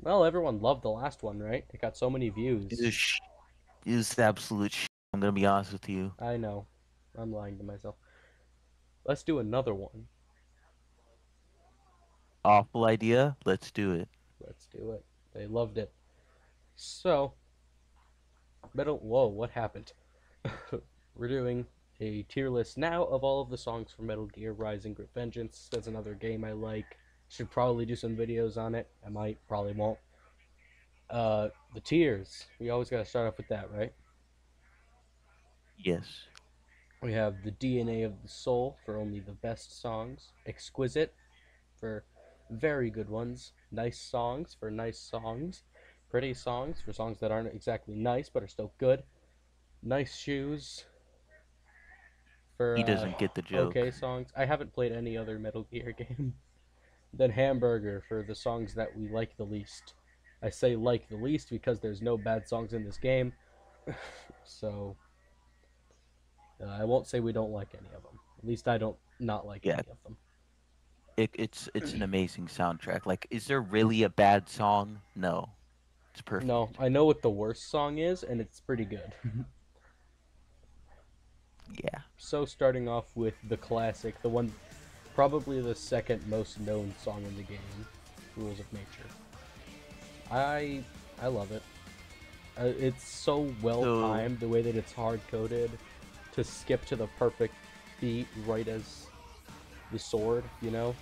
Well, everyone loved the last one, right? It got so many It views. is, it is absolute I'm gonna be honest with you. I know. I'm lying to myself. Let's do another one. Awful idea. Let's do it. Let's do it. They loved it. So, Whoa, what happened? We're doing a tier list now of all of the songs from Metal Gear Rising: Revengeance. That's another game I like. Should probably do some videos on it. I might, probably won't. The tiers. We always gotta start off with that, right? Yes. We have the DNA of the Soul for only the best songs. Exquisite for very good ones. Nice songs for nice songs. Pretty songs for songs that aren't exactly nice but are still good. Nice shoes for He doesn't get the joke. okay songs. I haven't played any other Metal Gear game. Then Hamburger for the songs that we like the least. I say like the least because there's no bad songs in this game. So I won't say we don't like any of them. At least I don't not like Yeah, any of them. it's an amazing soundtrack. Like, is there really a bad song? No, it's No, perfect. I know what the worst song is, and it's pretty good. Yeah. So starting off with the classic, the one, probably the second most known song in the game, "Rules of Nature." I I love it. It's so well So timed the way that it's hard coded to skip to the perfect beat right as the sword. You know?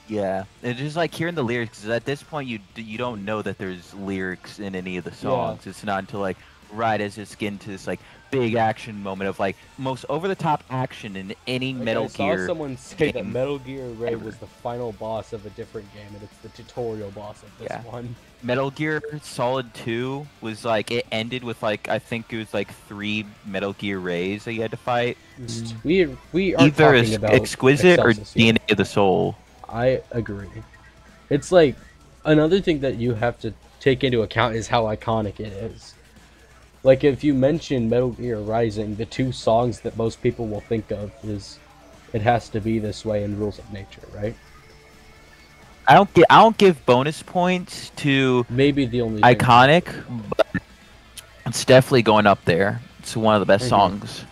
yeah, it's just like hearing the lyrics. 'Cause at this point, you don't know that there's lyrics in any of the Yeah. songs. It's not until like right as it's getting to this like big action moment of like most over the top action in any Like I Metal saw Gear someone say that game Metal Gear Ray was ever. the final boss of a different game, and it's the tutorial boss of this Yeah. one. Metal Gear Solid 2 was like it ended with like I think it was like three Metal Gear Rays that you had to fight. We aren't Either talking about Exquisite or Excelsis here. DNA of the Soul. I agree. It's like another thing that you have to take into account is how iconic it is. Like if you mention Metal Gear Rising, the two songs that most people will think of is "It Has to Be This Way" and "Rules of Nature," right? I don't give bonus points to Maybe the only thing I'm iconic, missing. but it's definitely going up there. It's one of the best Hmm. songs.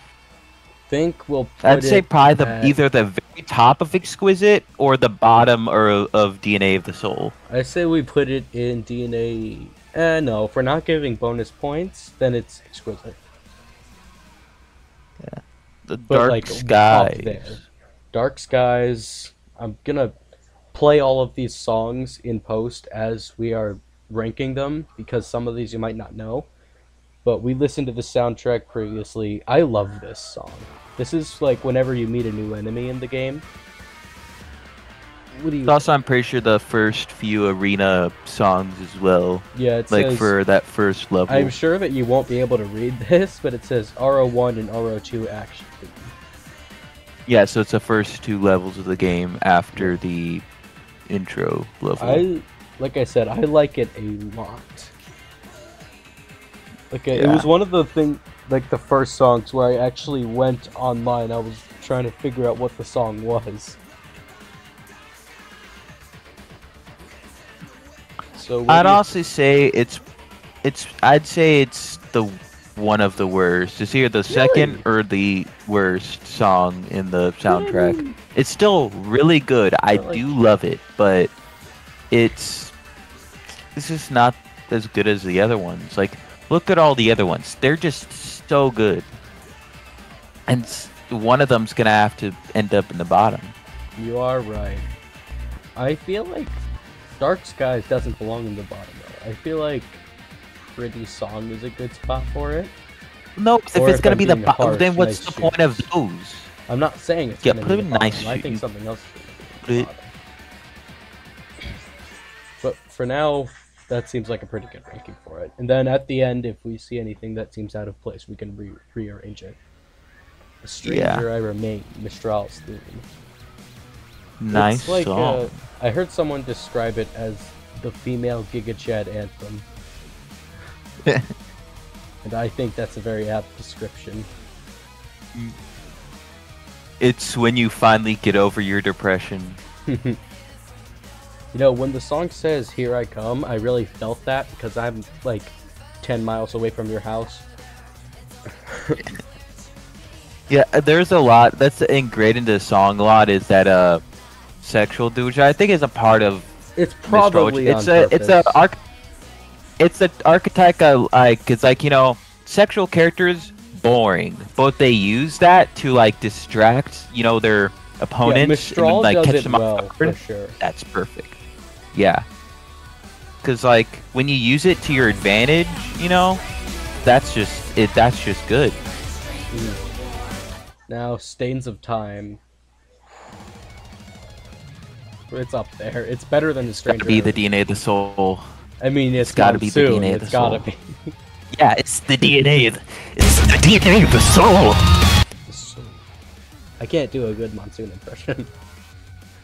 Think we'll I'd put say it probably the at. either the very top of Exquisite or the bottom or of DNA of the Soul. I say we put it in DNA. No, if we're not giving bonus points, then it's exquisite. Yeah. The But Dark like up there, Skies. Dark Skies. I'm gonna play all of these songs in post as we are ranking them because some of these you might not know. But we listened to the soundtrack previously. I love this song. This is like whenever you meet a new enemy in the game. What do It's you think? also, I'm pretty sure, the first few arena songs as well. Yeah, it Like says. for that first I'm level. sure that you won't be able to read this, but it says RO1 and RO2 action theme. Yeah, so it's the first two levels of the game Yeah. after the intro level. I like I said, I like it a lot. Like it was Yeah. one of the like the first songs where I actually went online. I was trying to figure out what the song was. So what I'd do you? honestly say I'd say it's the one of the worst. It's either the second Really? or the worst song in the soundtrack. Really? It's still really good. I But like, do love it, but it's it's just not as good as the other ones. Like look at all the other ones. They're just so good. And one of them's going to have to end up in the bottom. you are right. I feel like Dark Skies doesn't belong in the bottom though. I feel like Pretty Song is a good spot for it. No, 'cause if Or it's if going to I'm be the being bottom, then harsh, what's Nice the point of Shoes. those? I'm not saying it's Yeah, gonna put be it the in nice bottom. I think shoes. something else is gonna be in Put the it, bottom. But for now, that seems like a pretty good ranking for it. And then at the end, if we see anything that seems out of place, we can rearrange it. A yeah, stranger I remain, Mistral's theme. nice It's like song. I heard someone describe it as the female Giga Chad anthem, and I think that's a very apt description. It's when you finally get over your depression. You know, when the song says "Here I Come," I really felt that because I'm like 10 miles away from your house. Yeah, there's a lot that's ingrained into the song. A lot is that sexual dude, which I think is a part of It's Mr. probably on purpose. It's an archetype I like. It's like, you know, sexual characters boring, but they use that to like distract, you know, their Yeah, opponents and Mistral like does catch it them off well, for guard. sure. That's perfect. Yeah, because like when you use it to your advantage, you know, that's just it. That's just good. Now, Stains of Time. It's up there. It's better than the It's gotta Stranger. be the DNA of the soul. I mean, It's it's gotta be the Monsoon. DNA of It's the soul. gotta be. Yeah, it's the DNA. It's the DNA of the soul. I can't do a good Monsoon impression.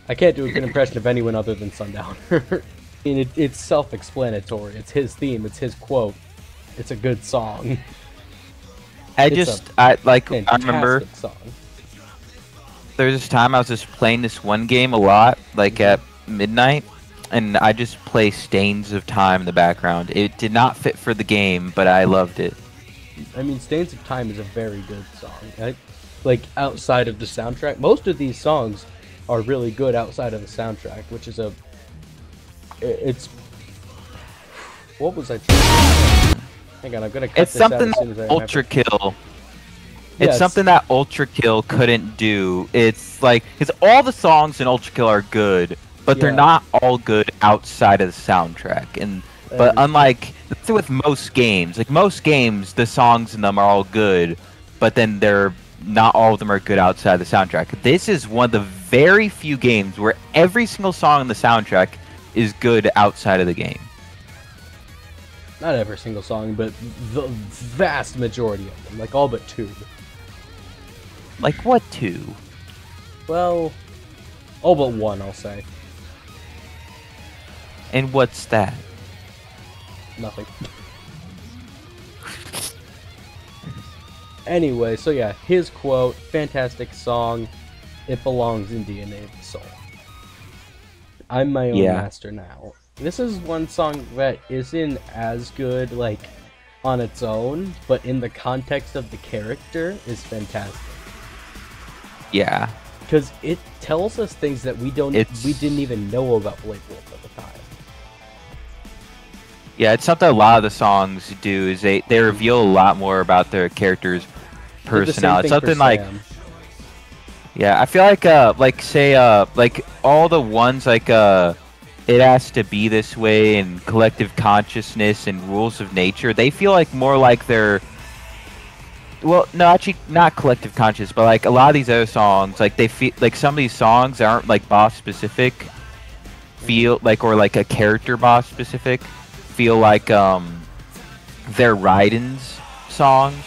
I can't do a good impression of anyone other than Sundowner. I mean, it's self-explanatory. It's his theme. It's his quote. It's a good song. I It's I Fantastic remember song. there was this time I was just playing this one game a lot, like at midnight, and I just play Stains of Time in the background. It did not fit for the game, but I loved it. I mean, Stains of Time is a very good song. Like, outside of the soundtrack, most of these songs are really good outside of the soundtrack, which is it's... What was I trying to... Hang on, I'm gonna cut It's this out something as soon as I that remember. Ultra Kill. Yes. It's something that Ultra Kill couldn't do. It's like, because all the songs in Ultra Kill are good, but they're Yeah. not all good outside of the soundtrack. And but unlike that's with most games, like most games, the songs in them are all good, but then they're not all of them are good outside the soundtrack. This is one of the very few games where every single song in the soundtrack is good outside of the game. Not every single song, but the vast majority of them. Like, all but two. Like what two? Well, all but one, I'll say. And what's that? Nothing. Anyway, so yeah, his quote, fantastic song, it belongs in DNA of the Soul. I'm my own master now. This is one song that isn't as good, like, on its own, but in the context of the character is fantastic. Yeah. Because it tells us things that we didn't even know about Blade Wolf at the time. Yeah, it's something a lot of the songs do is they reveal a lot more about their character's personality. It's something like yeah, I feel like say like all the ones like it has to be this way and collective consciousness and rules of nature. They feel like more like they're well, no, actually not collective conscious, but like a lot of these other songs, like they feel like some of these songs aren't like boss specific. Feel like or like a character boss specific. Feel like they're Raiden's songs.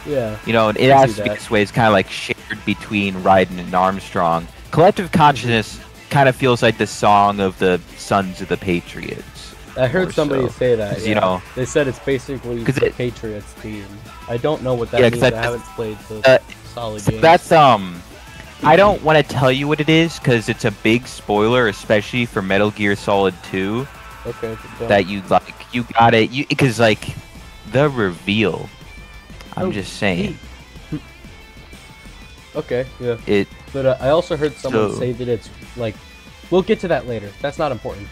Yeah. You know, and it has to be this way. It's kind of like shared between Raiden and Armstrong. Collective consciousness kind of feels like the song of the Sons of the Patriots. I heard somebody say that. Yeah. You know, they said it's basically the Patriots theme. I don't know what that means. I haven't played the solid games. That's I don't want to tell you what it is because it's a big spoiler, especially for Metal Gear Solid 2. Okay. That you like, you got it, because like the reveal. I'm just saying. Okay, yeah. It. But I also heard someone say that it's like, we'll get to that later. That's not important.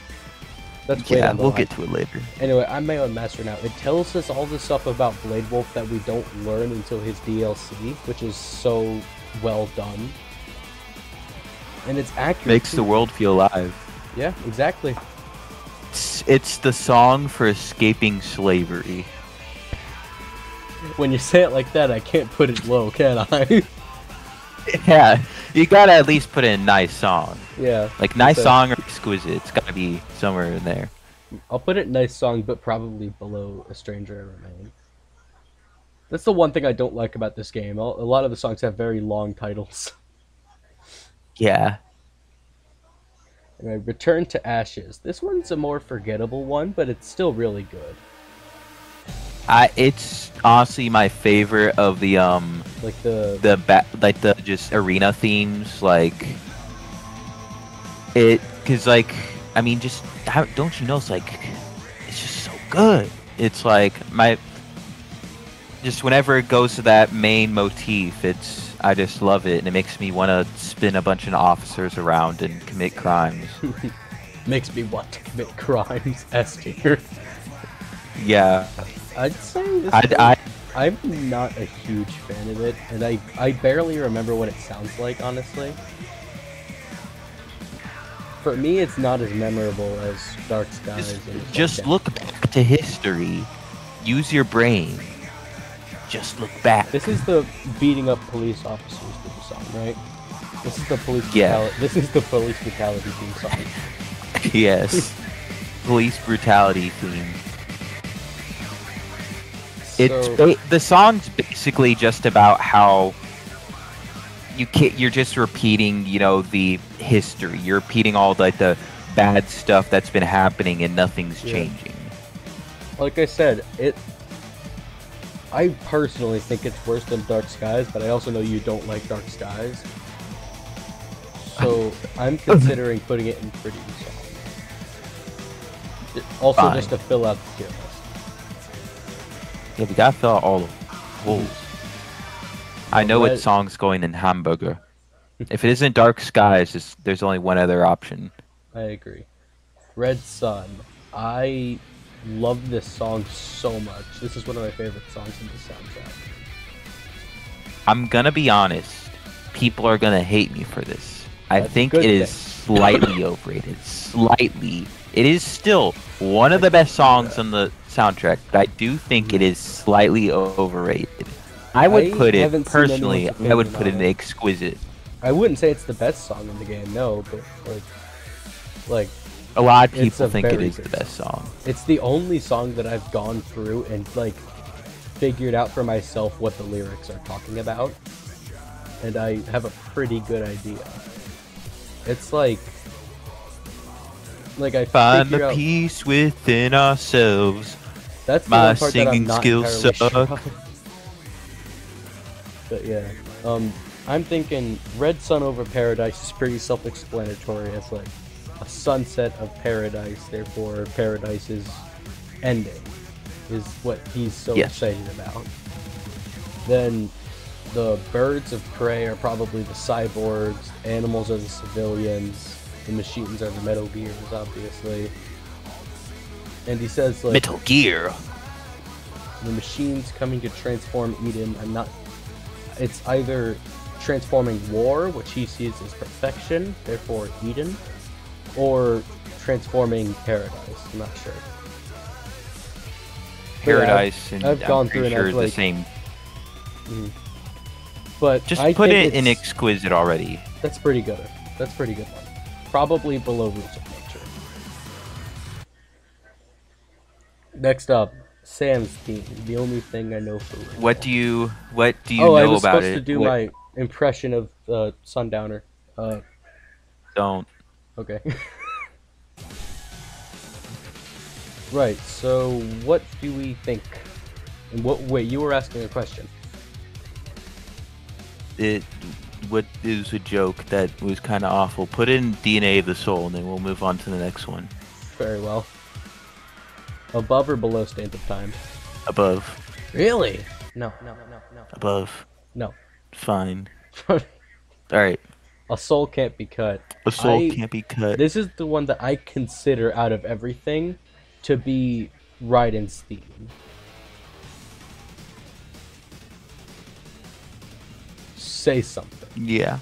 That's way down the we'll line. get to it later. Anyway, I'm my own master now. It tells us all this stuff about Blade Wolf that we don't learn until his DLC, which is so well done. And it's accurate. Makes the world feel alive. Yeah, exactly. It's the song for escaping slavery. When you say it like that, I can't put it low, can I? Yeah, you gotta at least put in a nice song. Yeah. Like, nice song or exquisite. It's gotta be somewhere in there. I'll put it nice song, but probably below A Stranger I Remain. That's the one thing I don't like about this game. A lot of the songs have very long titles. Yeah. Anyway, Return to Ashes. This one's a more forgettable one, but it's still really good. It's honestly my favorite of the like the just arena themes, like it, cause like I mean, just don't you know? It's like it's just so good. It's like just whenever it goes to that main motif, I just love it, and it makes me want to spin a bunch of officers around and commit crimes. Makes me want to commit crimes. S tier. Yeah, I'd say this. I I'm not a huge fan of it, and I barely remember what it sounds like, honestly. For me, it's not as memorable as Dark Skies. just look back to history. Use your brain. Just look back. This is the beating up police officers theme song, right? This is the police. Yeah. This is the police brutality theme song. Yes. Police brutality theme. The song's basically just about how you're just repeating, the history. You're repeating all the bad stuff that's been happening and nothing's changing. Like I said, I personally think it's worse than Dark Skies, but I also know you don't like Dark Skies. So I'm considering putting it in pretty song. Also, Fine. just to fill out the tier list. Yeah, we gotta fill out all the holes. I know what song's going in Hamburger. If it isn't Dark Skies, there's only one other option. I agree. Red Sun. I love this song so much. This is one of my favorite songs in the soundtrack. I'm gonna be honest. People are gonna hate me for this. I think it is slightly overrated. Slightly. It is still one of the best songs on the soundtrack, but I do think it is slightly overrated. I would put it, personally, I would put it in exquisite. I wouldn't say it's the best song in the game, no, but like a lot of people think it is the best song. It's the only song that I've gone through and figured out for myself what the lyrics are talking about, and I have a pretty good idea. It's like I find the peace within ourselves. That's the my one part singing that I'm not skills suck. sure. But yeah, I'm thinking Red Sun over Paradise is pretty self-explanatory. It's like a sunset of paradise, therefore Paradise's ending is what he's so excited about. Then the birds of prey are probably the cyborgs, animals are the civilians, the machines are the Metal Gears, obviously. And he says Metal Gear. The machines coming to transform Eden. It's either transforming war, which he sees as perfection, therefore Eden, or transforming paradise. I'm not sure. Paradise, and I've gone through and the same. But just put it in exquisite already. That's pretty good. That's pretty good one. Probably below Rules of Nature. Next up, Sam's theme. The only thing I know for real. What do you know about it? I was supposed to do my impression of Sundowner. Don't. Okay. Right. So, what do we think? And wait, you were asking a question. What is a joke that was kind of awful? Put in DNA of the Soul, and then we'll move on to the next one. Very well. Above or below Stand of Time? Above. Really? No. Above. No. Fine. Alright. A Soul Can't Be Cut. A Soul Can't Be Cut. This is the one that I consider out of everything to be Raiden's theme. Say something. Yeah.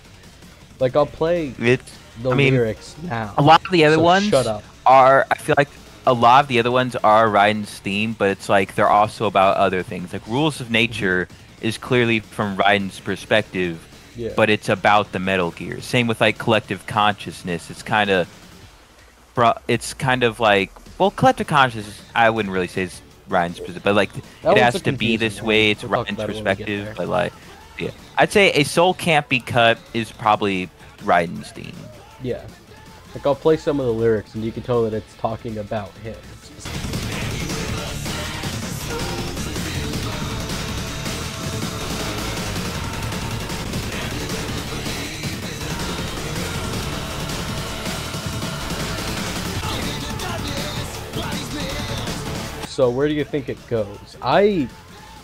Like, I'll play the lyrics now. A lot of the other ones shut up. I feel like a lot of the other ones are Raiden's theme, but it's like they're also about other things. Like Rules of Nature is clearly from Raiden's perspective, but it's about the Metal Gear. Same with like Collective Consciousness. It's kind of like, well, Collective Consciousness, I wouldn't really say it's Raiden's perspective, but like it has to be this way. It's Raiden's perspective, but like, yeah, I'd say A Soul Can't Be Cut is probably Raiden's theme. Yeah. Like, I'll play some of the lyrics, and you can tell that it's talking about him. So where do you think it goes? I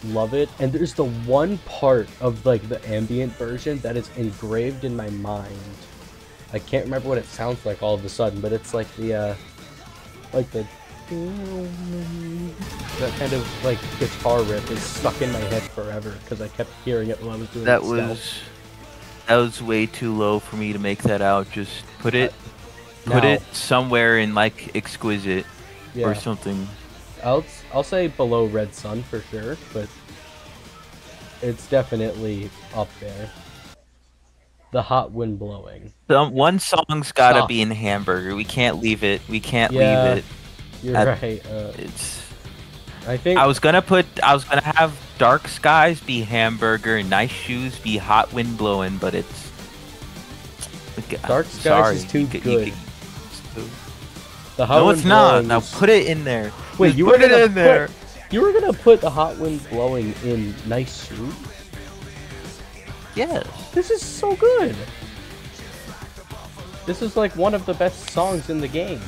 love it, and there's the one part of like the ambient version that is engraved in my mind. I can't remember what it sounds like all of a sudden, but it's like the that kind of like guitar riff is stuck in my head forever because I kept hearing it while I was doing That stealth. was way too low for me to make that out. Just put it Now, somewhere in like exquisite or yeah, something. I'll say below Red Sun for sure, but it's definitely up there. The hot wind blowing. One song's gotta Stop. be in Hamburger. We can't leave it. We can't leave Yeah, it. you're At, right. it's. I think I was gonna have Dark Skies be Hamburger and Nice Shoes be Hot Wind Blowing, but it's. Dark Skies Sorry, is too you could- good. you could- The hot No, wind it's not. blowing Now is- put it in there. Wait, Just you put were it gonna in there. You were gonna put the hot wind blowing in Nice Shoes? Yes. This is so good. This is like one of the best songs in the game.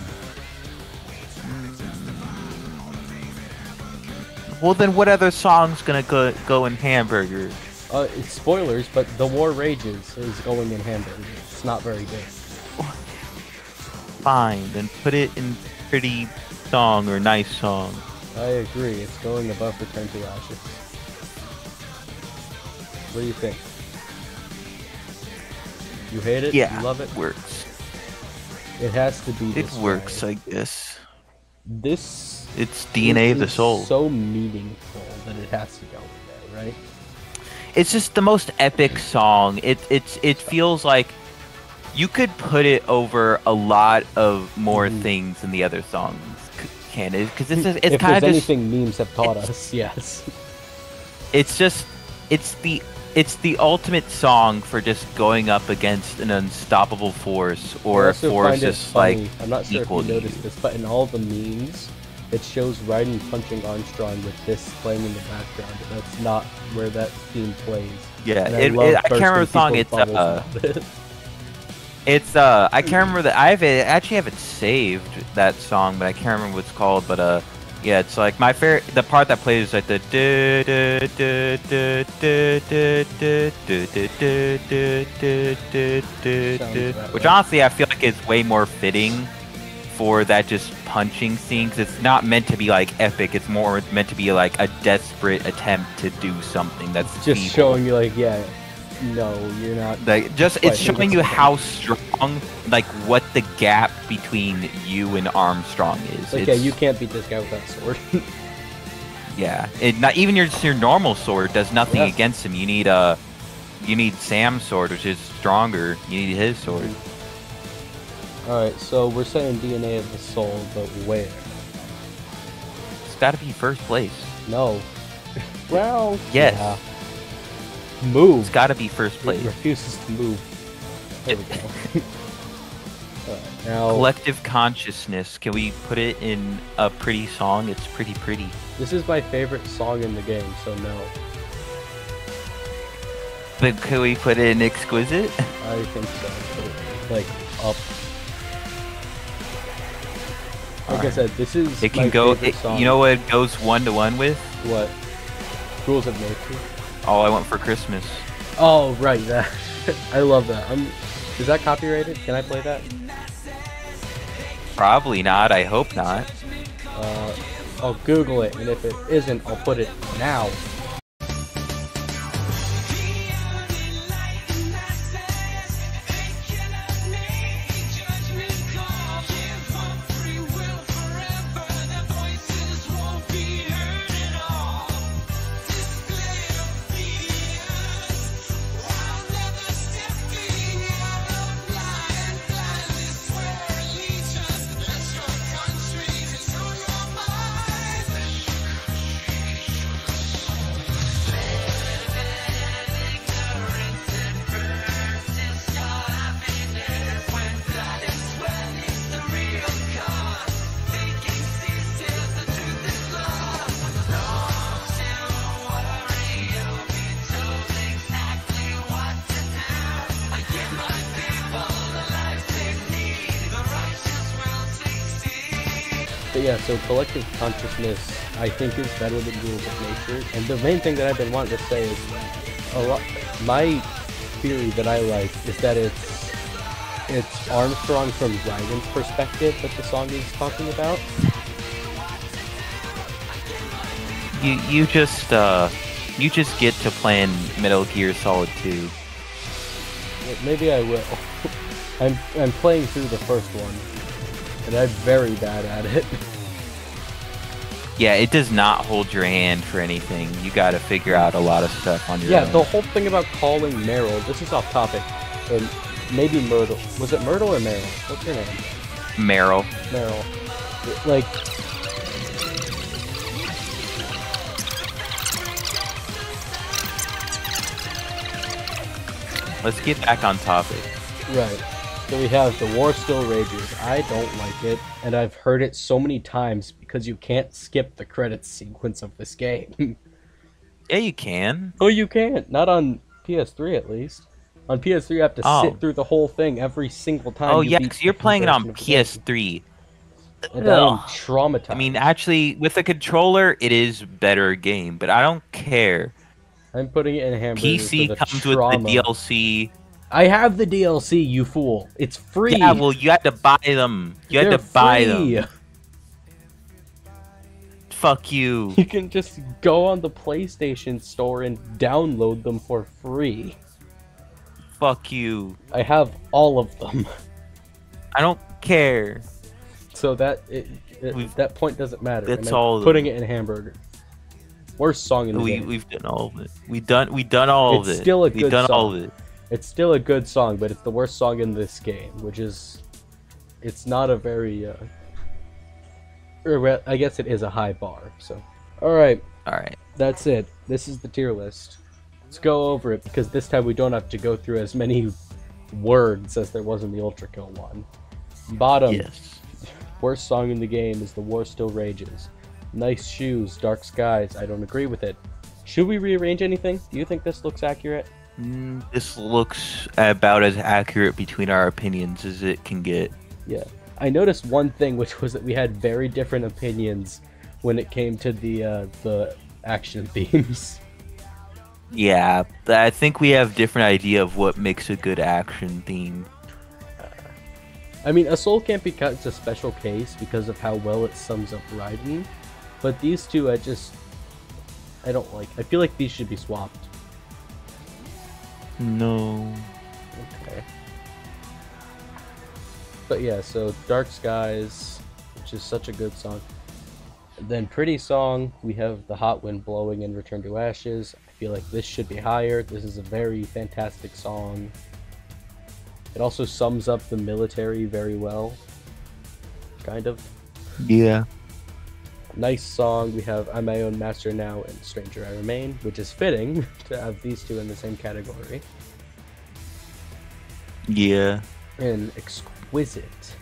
Well, then what other song's gonna go in Hamburger? It's spoilers, but The War Rages is going in Hamburger. It's not very good. Fine, then put it in Pretty Song or Nice Song. I agree. It's going above Return to Ashes. What do you think? You hate it? Yeah, You love it? works. It has to be It this works, way. I guess. This It's DNA of the is soul. so meaningful that it has to go in there, right? It's just the most epic song. It feels like you could put it over a lot of more things than the other songs can. Because it's if kind there's of just anything memes have taught us, yes. it's just it's the ultimate song for just going up against an unstoppable force I or a also force find it just funny. like I'm not sure if equal you to noticed you. this, but in all the memes, it shows Raiden punching Armstrong with this playing in the background, and that's not where that theme plays. Yeah, And I can't remember the bursting song. people's bubbles about it. I can't remember that. Actually haven't saved that song, but I can't remember what it's called. But yeah, it's like my favorite. The part that plays is like the which honestly I feel like is way more fitting for that just punching scene, 'cause it's not meant to be like epic. It's more meant to be like a desperate attempt to do something that's Just feeble. showing you, like, yeah, no, you're not. Like, just Right, it's showing you how strong, like what the gap between you and Armstrong is. Like, It's, yeah, you can't beat this guy with that sword. yeah, not even your normal sword does nothing Yeah. against him. You need Sam's sword, which is stronger. You need his sword. Alright, so we're saying DNA of the soul, but where? It's got to be first place. No. Well, Yes. yeah. Move. It's got to be first It place. refuses to move. There we go. Alright, now, Collective consciousness. Can we put it in a pretty song? It's pretty. this is my favorite song in the game, so no. But can we put it in exquisite? I think so. Put it, like, up. Like I said, this is It can my go. favorite song. You know what it goes 1-to-1 with? What? Rules of Nature? All I Want for Christmas. Oh, right, that. I love that. Is that copyrighted? Can I play that? Probably not. I hope not. I'll Google it, and if it isn't, I'll put it now. yeah, so collective consciousness, I think, is better than rules of nature. And the main thing that I've been wanting to say is, a lot. My theory that I like is that it's Armstrong from Raiden's perspective that the song is talking about. You just get to playing Metal Gear Solid 2. Maybe I will. I'm playing through the first one, and I'm very bad at it. Yeah, it does not hold your hand for anything. You got to figure out a lot of stuff on your own. Yeah, the whole thing about calling Meryl. This is off topic. Maybe Myrtle. Was it Myrtle or Meryl? What's her name? Meryl. Meryl. Like. Let's get back on topic. Right. So we have The War Still Rages. I don't like it, and I've heard it so many times because you can't skip the credits sequence of this game. Yeah, you can. Oh, you can't. Not on PS3, at least. On PS3, you have to sit through the whole thing every single time. Oh, yeah, because you're playing it on PS3. And I am traumatized. I mean, actually, with a controller, it is better game, but I don't care. I'm putting it in hamburger. PC comes with the DLC. I have the DLC, you fool. It's free. Yeah, well, you had to buy them. You had to buy them. Fuck you. You can just go on the PlayStation Store and download them for free. Fuck you. I have all of them. I don't care. So that that point doesn't matter. That's all. Putting it in hamburger. Worst song in the game. We've done all of it. We've done all of it. It's still a good song. We've done all of it. It's still a good song, but it's the worst song in this game, which is, it's not a very, I guess it is a high bar, so. Alright. Alright. That's it. This is the tier list. Let's go over it, because this time we don't have to go through as many words as there was in the Ultra Kill one. Bottom. Yes. Worst song in the game is The War Still Rages. Nice Shoes, Dark Skies. I don't agree with it. Should we rearrange anything? Do you think this looks accurate? This looks about as accurate between our opinions as it can get. Yeah. I noticed one thing, which was that we had very different opinions when it came to the action themes. Yeah, I think we have different idea of what makes a good action theme. I mean, A Soul Can't Be Cut is a special case because of how well it sums up Raiden, but these two I don't like. I feel like these should be swapped. No. Okay. But yeah, so Dark Skies, which is such a good song. And then Pretty Song, we have The Hot Wind Blowing and Return to Ashes. I feel like this should be higher. This is a very fantastic song. It also sums up the military very well. Kind of. Yeah. Nice song. We have I'm My Own Master Now and Stranger I Remain, which is fitting to have these two in the same category. Yeah. And exquisite.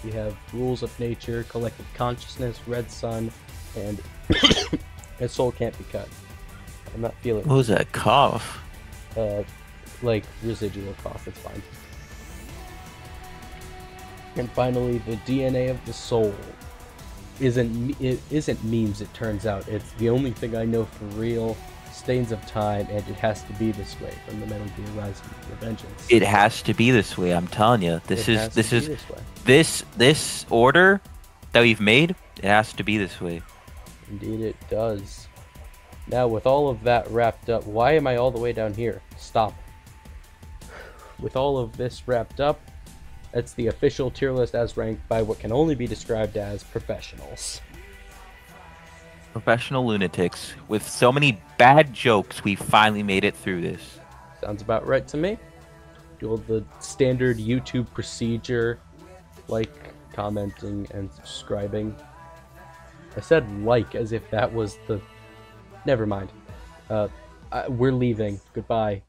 We have Rules of Nature, Collective Consciousness, Red Sun, and A Soul Can't Be Cut. I'm not feeling. What was that cough? Like residual cough. It's fine. And finally, the DNA of the Soul. It isn't memes, it turns out. It's the only thing I know for real. Stains of Time, and It Has to Be This Way from the Metal Gear Rising: Revengeance. It has to be this way. I'm telling you, this order that we've made. It has to be this way. Indeed, it does. Now, with all of that wrapped up, why am I all the way down here? Stop. With all of this wrapped up, that's the official tier list as ranked by what can only be described as professionals. Professional lunatics. With so many bad jokes, we finally made it through this. Sounds about right to me. Do all the standard YouTube procedure, like, commenting, and subscribing. I said like as if that was the... Never mind. We're leaving. Goodbye.